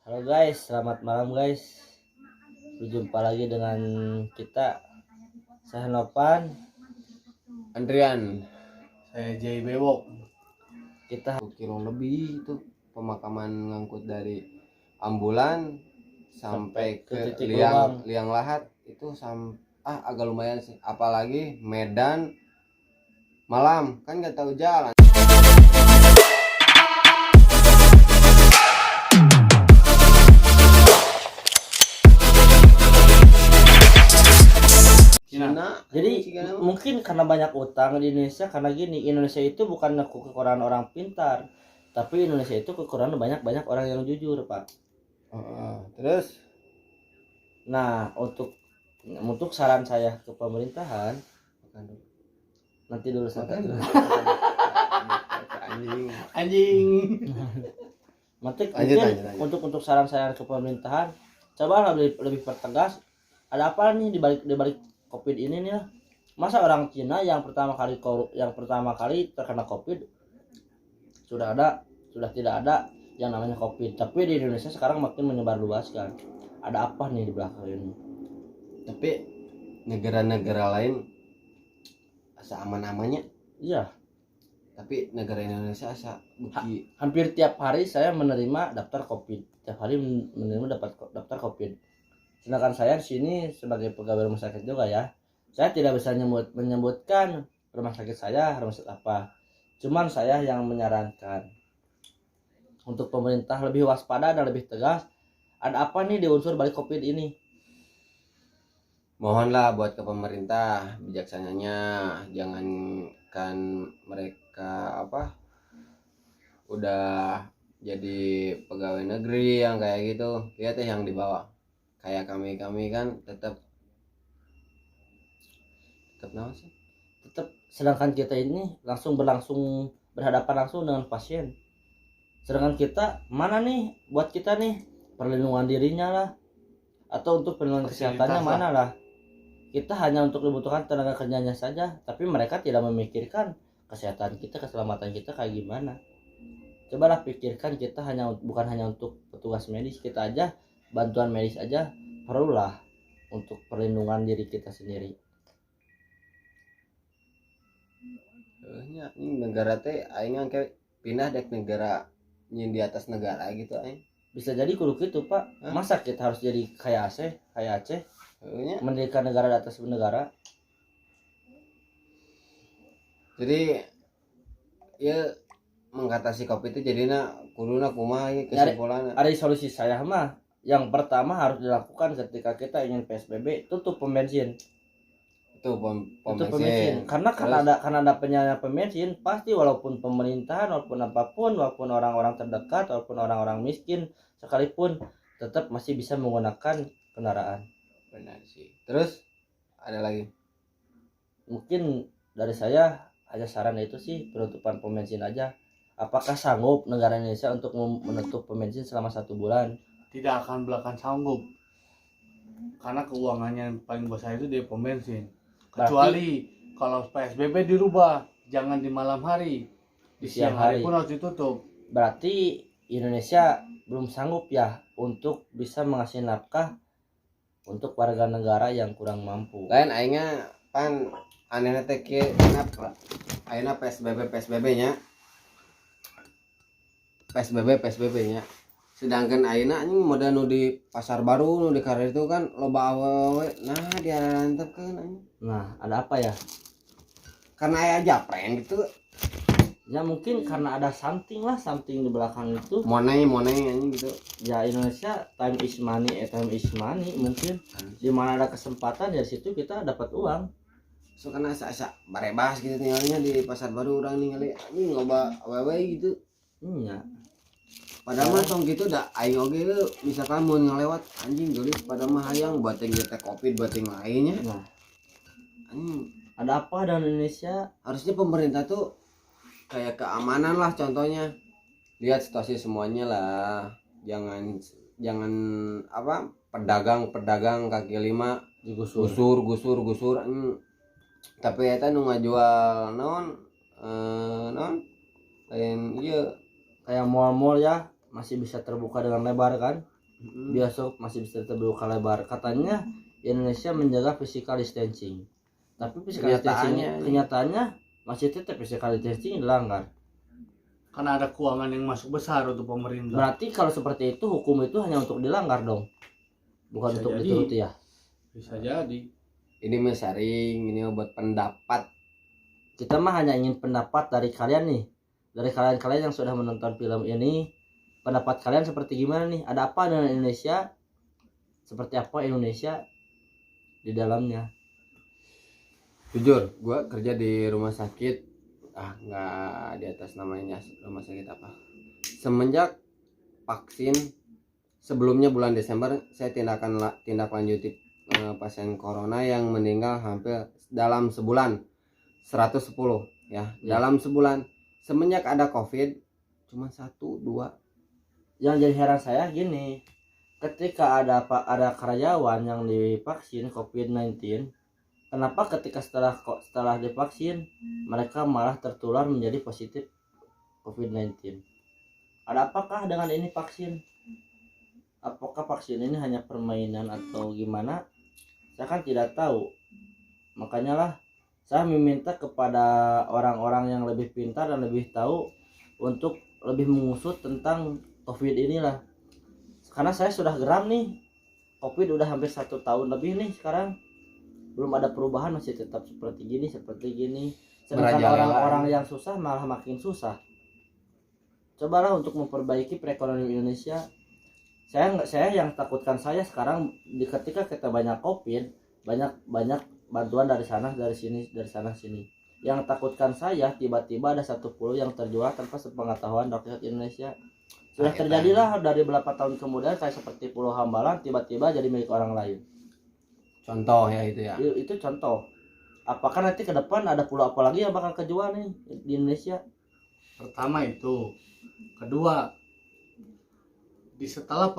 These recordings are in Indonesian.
Halo guys, selamat malam guys. Berjumpa lagi dengan kita. Saya Nopan. Andrian, saya Jay Bewok. Kita 1 kilo lebih itu pemakaman ngangkut dari ambulan sampai ke titik lubang. liang lahat itu agak lumayan sih. Apalagi Medan malam kan nggak tahu jalan. Cina. Jadi mungkin karena banyak utang di Indonesia, karena gini, Indonesia itu bukan kekurangan orang pintar, tapi Indonesia itu kekurangan banyak orang yang jujur, Pak. Terus, nah untuk saran saya ke pemerintahan, nanti dulu santai dulu. anjing. Nanti mungkin untuk saran saya ke pemerintahan, coba lebih pertegas. Ada apa nih di balik COVID ini nih? Masa orang Cina yang pertama kali terkena COVID sudah tidak ada yang namanya COVID, tapi di Indonesia sekarang makin menyebar luas kan. Ada apa nih di belakang ini? Tapi negara-negara lain asa aman-amannya. Iya. Tapi negara Indonesia asa beki. Hampir tiap hari saya menerima daftar COVID. Tiap hari menerima daftar COVID. Sedangkan saya di sini sebagai pegawai rumah sakit juga ya. Saya tidak bisa menyebutkan rumah sakit saya rumah sakit apa. Cuman saya yang menyarankan untuk pemerintah lebih waspada dan lebih tegas. Ada apa nih di unsur balik COVID ini? Mohonlah buat ke pemerintah bijaksananya, jangankan mereka udah jadi pegawai negeri yang kayak gitu, lihat yang di bawah kayak kami kan tetap sih, sedangkan kita ini berhadapan langsung dengan pasien. Sedangkan kita mana nih buat kita nih perlindungan dirinya lah, atau untuk perlindungan kesehatannya mana lah. Kita hanya untuk dibutuhkan tenaga kerjanya saja, tapi mereka tidak memikirkan kesehatan kita, keselamatan kita kayak gimana. Cobalah pikirkan, kita bukan hanya untuk petugas medis, kita aja bantuan medis aja perlulah untuk perlindungan diri kita sendiri. Ini negara teh aing kayak pindah dek negara yang di atas negara gitu aing. Bisa jadi kudu gitu, Pak. Masa kita harus jadi kayak Aceh mendirikan negara di atas negara. Jadi ya mengatasi COVID itu jadinya kuduna kumaha kesimpulannya. Ada solusi saya mah. Yang pertama harus dilakukan ketika kita ingin PSBB, tutup pom bensin. Tutup pom bensin. Karena ada penyalahgunaan pom bensin, pasti walaupun pemerintahan, walaupun apapun, walaupun orang-orang terdekat, walaupun orang-orang miskin sekalipun, tetap masih bisa menggunakan kendaraan. Benar sih. Terus ada lagi? Mungkin dari saya hanya saran itu sih, penutupan pom bensin aja. Apakah sanggup negara Indonesia untuk menutup pom bensin selama 1 bulan? Tidak akan sanggup, karena keuangannya yang paling besar itu di pom bensin. Kecuali kalau PSBB dirubah, jangan di malam hari, di siang hari pun harus ditutup. Berarti Indonesia belum sanggup ya untuk bisa mengasih nafkah untuk warga negara yang kurang mampu. Lain aingnya pan anehna teh kieu ayeuna PSBB nya. Sedangkan ayeuna anjing modal nu di Pasar Baru nu di Karir itu kan loba awewe. Nah, diarantepkeun anjing. Nah, ada apa ya? Karena aya japren gitu. Ya mungkin karena ada something di belakang itu. Money anjing gitu. Ya Indonesia time is money mungkin. Di mana ada kesempatan ya situ kita dapat uang. So kana asa barebas gitu tinggalnya di Pasar Baru urang ningali anjing loba awewe gitu. Iya. Padahal mah tong gitu dah aing oge misalkan mau ngelewat anjing gelis pada mah hayang bateng teh COVID bateng lainnya. Nah. Ada apa dengan Indonesia? Harusnya pemerintah tuh kayak keamanan lah contohnya. Lihat situasi semuanya lah. Jangan pedagang kaki lima gusur. Tapi eta nu ngajual naon lain iya kayak mall-mall ya masih bisa terbuka dengan lebar kan. bioskop masih bisa terbuka lebar. Katanya Indonesia menjaga physical distancing, tapi physical distancing kenyataannya masih tetap physical distancing dilanggar. Karena ada keuangan yang masuk besar untuk pemerintah. Berarti kalau seperti itu hukum itu hanya untuk dilanggar dong, bukan Bisa untuk jadi. dituruti ya. Bisa jadi. Ini mah sharing, ini mah buat pendapat. Kita mah hanya ingin pendapat dari kalian nih, dari kalian yang sudah menonton film ini. Pendapat kalian seperti gimana nih? Ada apa dengan Indonesia? Seperti apa Indonesia di dalamnya? Jujur, gua kerja di rumah sakit. Nggak di atas namanya rumah sakit apa. Semenjak vaksin, sebelumnya bulan Desember saya tindak lanjuti pasien corona yang meninggal hampir dalam sebulan 110 ya. Dalam sebulan. Semenjak ada COVID cuma 1-2. Yang jadi heran saya gini, ketika ada karyawan yang divaksin COVID-19, kenapa ketika setelah divaksin mereka malah tertular menjadi positif COVID-19? Ada apakah dengan ini vaksin? Apakah vaksin ini hanya permainan atau gimana? Saya kan tidak tahu. Makanya lah saya meminta kepada orang-orang yang lebih pintar dan lebih tahu untuk lebih mengusut tentang COVID inilah. Karena saya sudah geram nih. COVID udah hampir 1 tahun lebih nih sekarang. Belum ada perubahan, masih tetap seperti gini. Sedangkan orang-orang yang susah malah makin susah. Cobalah untuk memperbaiki perekonomian Indonesia. Saya yang takutkan saya sekarang ketika kita banyak COVID, banyak bantuan dari sana dari sana sini. Yang takutkan saya tiba-tiba ada satu pulau yang terjual tanpa sepengetahuan rakyat Indonesia. Sudah terjadilah dari beberapa tahun kemudian kayak seperti Pulau Hambalang tiba-tiba jadi milik orang lain. Contoh ya itu ya. Itu contoh. Apakah nanti ke depan ada pulau apa lagi yang bakal kejual nih di Indonesia? Pertama itu. Kedua, setelah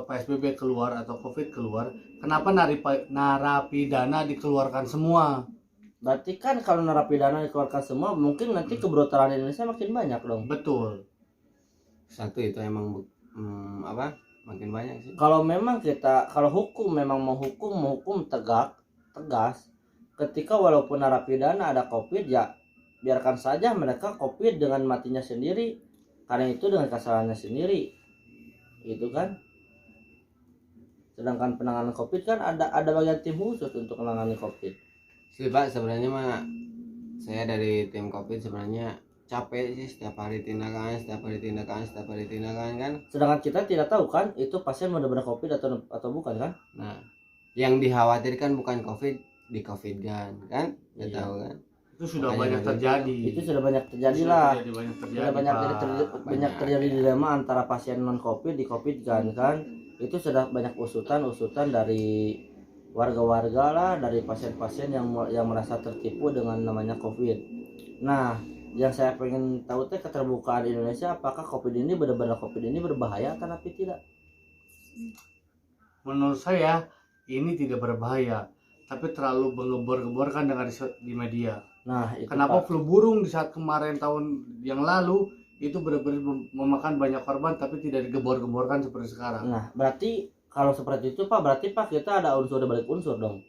PSBB keluar atau COVID keluar, kenapa narapidana dikeluarkan semua? Berarti kan kalau narapidana dikeluarkan semua, mungkin nanti kebrutalan Indonesia makin banyak dong. Betul. Satu itu emang makin banyak sih. Kalau memang kalau hukum memang mau hukum tegas, ketika walaupun narapidana ada COVID ya biarkan saja mereka COVID dengan matinya sendiri, karena itu dengan kesalahannya sendiri, itu kan. Sedangkan penanganan COVID kan ada bagian tim khusus untuk menangani COVID. Sih Pak, sebenarnya mah saya dari tim COVID sebenarnya capek sih setiap hari tindakan kan. Sedangkan kita tidak tahu kan itu pasien benar-benar COVID atau bukan kan. Nah, yang dikhawatirkan bukan COVID, di COVID kan nggak Iya. tahu kan. Itu sudah Makanya banyak terjadi. Itu sudah banyak terjadi lah. Sudah banyak Banyak. terjadi dilema antara pasien non COVID di COVID kan. Itu sudah banyak usutan dari warga-warga lah, dari pasien-pasien yang merasa tertipu dengan namanya COVID. Nah, yang saya pengen tahu teh keterbukaan Indonesia, apakah COVID ini benar-benar berbahaya atau tidak? Menurut saya ini tidak berbahaya, tapi terlalu mengebor-geborkan dengan di media. Nah, itu Kenapa Pak. flu burung di saat kemarin tahun yang lalu itu benar-benar memakan banyak korban tapi tidak digebor-geborkan seperti sekarang. Nah, berarti kalau seperti itu Pak, berarti Pak kita ada balik unsur dong.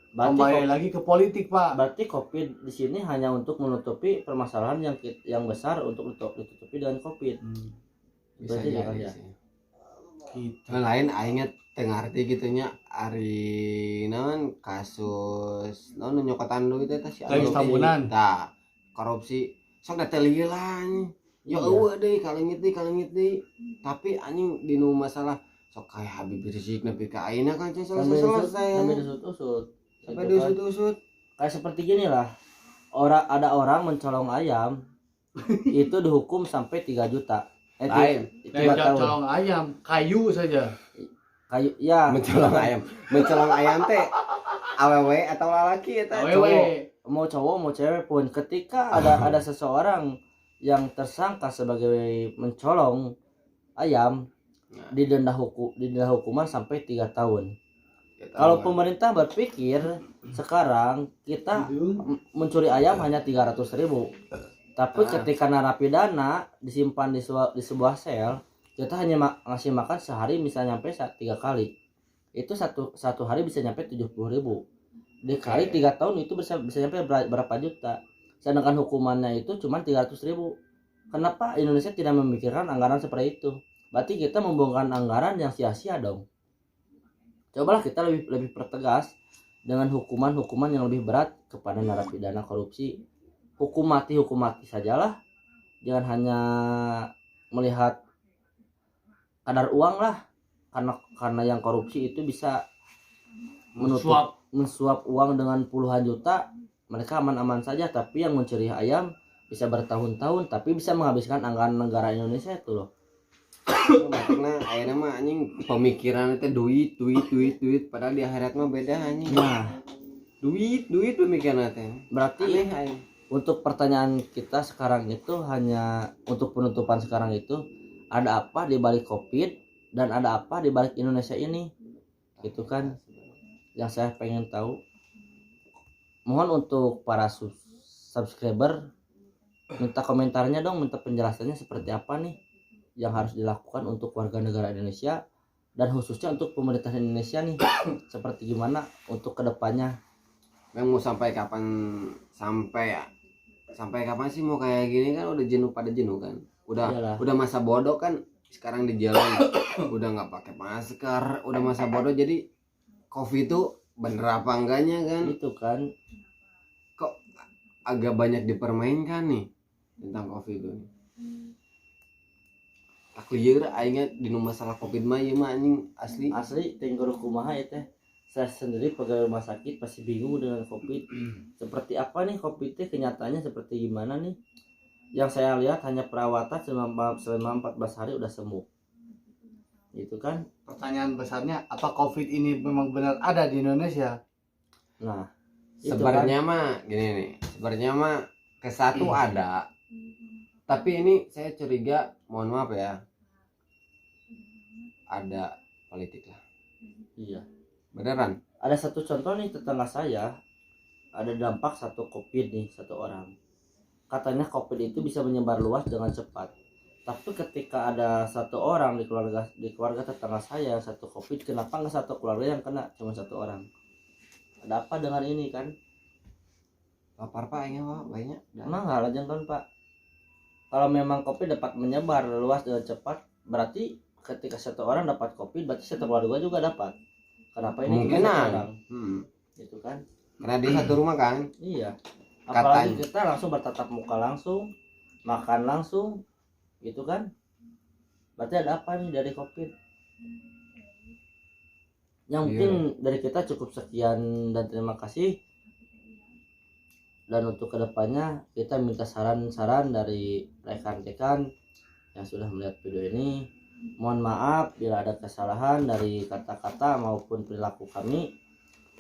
Kembali lagi ke politik, Pak. Berarti COVID di sini hanya untuk menutupi permasalahan yang besar untuk ditutupi dengan COVID. Bisa Berarti jadi jangan ya. sih. Gitu. Lain aingnya tengarti gitunya ari naon kasus naon nyokotan lu itu teh si Kayak tambunan. tah korupsi sok da teh lieulah anjing. Ya eueuh deui kalengit deui tapi anjing dinu masalah sok kayak Habib Rizik nepi ka ayeuna kan selesai Sampai disut-usut. sampai Gitu kan. diusut-usut. Kayak seperti gini lah. Ada orang mencolong ayam itu dihukum sampai 3 juta. Lain. 3 tahun. Colong ayam, kayu saja. Kayu ya. Mencolong ayam teh awewe atau lalaki eta Awewe. Mau cowok mau cewek pun ketika ada seseorang yang tersangka sebagai mencolong ayam didenda hukuman sampai 3 tahun. Kalau pemerintah berpikir sekarang kita mencuri ayam hanya 300.000, tapi ketika narapidana disimpan di sebuah sel kita hanya ngasih makan sehari misalnya nyampe 3 kali, itu satu hari bisa nyampe 70.000, dikali 3 tahun itu bisa nyampe berapa juta. Sedangkan hukumannya itu cuma 300.000. Kenapa Indonesia tidak memikirkan anggaran seperti itu? Berarti kita membuangkan anggaran yang sia-sia dong. Cobalah kita lebih pertegas dengan hukuman yang lebih berat kepada narapidana korupsi. Hukum mati sajalah. Jangan hanya melihat kadar uang lah. Karena yang korupsi itu bisa mensuap uang dengan puluhan juta. Mereka aman-aman saja, tapi yang mencuri ayam bisa bertahun-tahun tapi bisa menghabiskan anggaran negara Indonesia itu loh. Karena akhirnya mah anjing pemikiran itu duit padahal di akhirat mah beda anjing. Nah, duit pemikiran teh. Berarti untuk pertanyaan kita sekarang itu hanya untuk penutupan sekarang itu, ada apa di balik Covid dan ada apa di balik Indonesia ini? Gitu kan yang saya pengen tahu. Mohon untuk para subscriber minta komentarnya dong, minta penjelasannya seperti apa nih yang harus dilakukan untuk warga negara Indonesia dan khususnya untuk pemerintah Indonesia nih seperti gimana untuk kedepannya. Yang mau sampai kapan sih mau kayak gini kan udah jenuh kan. Udah masa bodoh kan sekarang di jalan udah nggak pakai masker, udah masa bodoh. Jadi Covid itu bener apa enggaknya kan? Itu kan kok agak banyak dipermainkan nih tentang Covid itu. Tak lieur aingnya di masalah Covid mah ieu mah anjing asli tinggal kumaha ya teh. Saya sendiri pegawai rumah sakit pasti bingung dengan Covid. Seperti apa nih Covid teh kenyataannya seperti gimana nih? Yang saya lihat hanya perawatan selama 14 hari udah sembuh. Itu kan Pertanyaan besarnya, apa Covid ini memang benar ada di Indonesia? nah sebenarnya mah gini nih, sebenarnya mah ke satu ada, tapi ini saya curiga, mohon maaf ya, ada politik lah. iya. Beneran? Ada satu contoh nih, tetangga saya ada dampak satu Covid nih, satu orang. Katanya Covid itu bisa menyebar luas dengan cepat. Tapi ketika ada satu orang di keluarga tetangga saya satu Covid, kenapa nggak satu keluarga yang kena, cuma satu orang? Ada apa dengan ini kan? Lapar pak, ini pak banyak. Emang nggak jangan Pak. Kalau memang Covid dapat menyebar luas dengan cepat, berarti ketika satu orang dapat Covid, berarti satu keluarga juga dapat. Kenapa ini cuma satu orang? Itu kan? Karena di satu rumah kan. Iya. Apalagi kita langsung bertatap muka langsung, makan langsung, gitu kan? Berarti ada apa nih dari Covid? Yang mungkin dari kita cukup sekian dan terima kasih. Dan untuk kedepannya kita minta saran-saran dari rekan-rekan yang sudah melihat video ini. Mohon maaf bila ada kesalahan dari kata-kata maupun perilaku kami.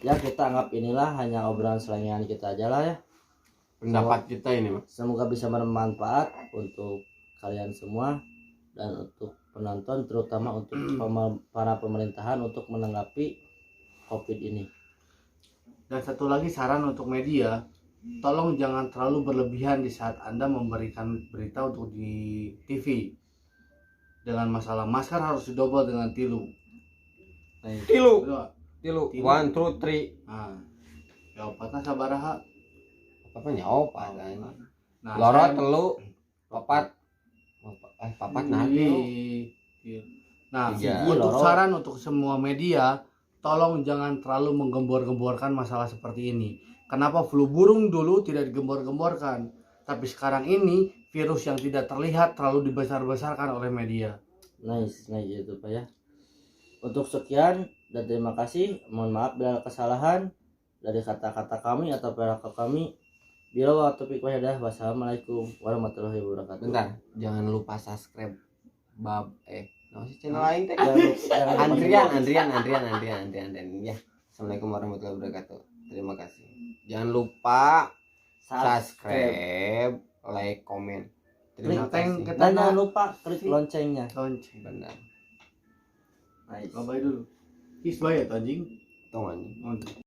Ya kita anggap inilah hanya obrolan selingan kita aja lah ya. Pendapat kita ini mas. Semoga bisa bermanfaat untuk kalian semua dan untuk penonton, terutama untuk para pemerintahan untuk menanggapi Covid ini. Dan satu lagi saran untuk media, tolong jangan terlalu berlebihan di saat Anda memberikan berita untuk di TV. Dengan masalah masker harus didobel dengan tilu. Tilu. Tilu. 1, 2, 3. Nah, ya opatna sabaraha? Apa nyawa kan? Nah, Loro telu, papat. Papat nah tilu. Nah, Tiga. untuk saran untuk semua media, tolong jangan terlalu menggembor-gemborkan masalah seperti ini. Kenapa flu burung dulu tidak digembor-gemborkan, tapi sekarang ini virus yang tidak terlihat terlalu dibesar-besarkan oleh media. Nice itu Pak ya. Untuk sekian dan terima kasih. Mohon maaf bila ada kesalahan dari kata-kata kami atau perilaku kami. Bila waktu pikir wassalamualaikum warahmatullahi wabarakatuh. Bentar, jangan lupa subscribe channel lain teh. Andrian ya. Assalamualaikum warahmatullahi wabarakatuh. Terima kasih. Jangan lupa subscribe, like, komen. Terima kasih. Dan jangan lupa klik loncengnya. Lonceng. Benar. Nice. Bye dulu. Is bayar anjing. Tong anjing.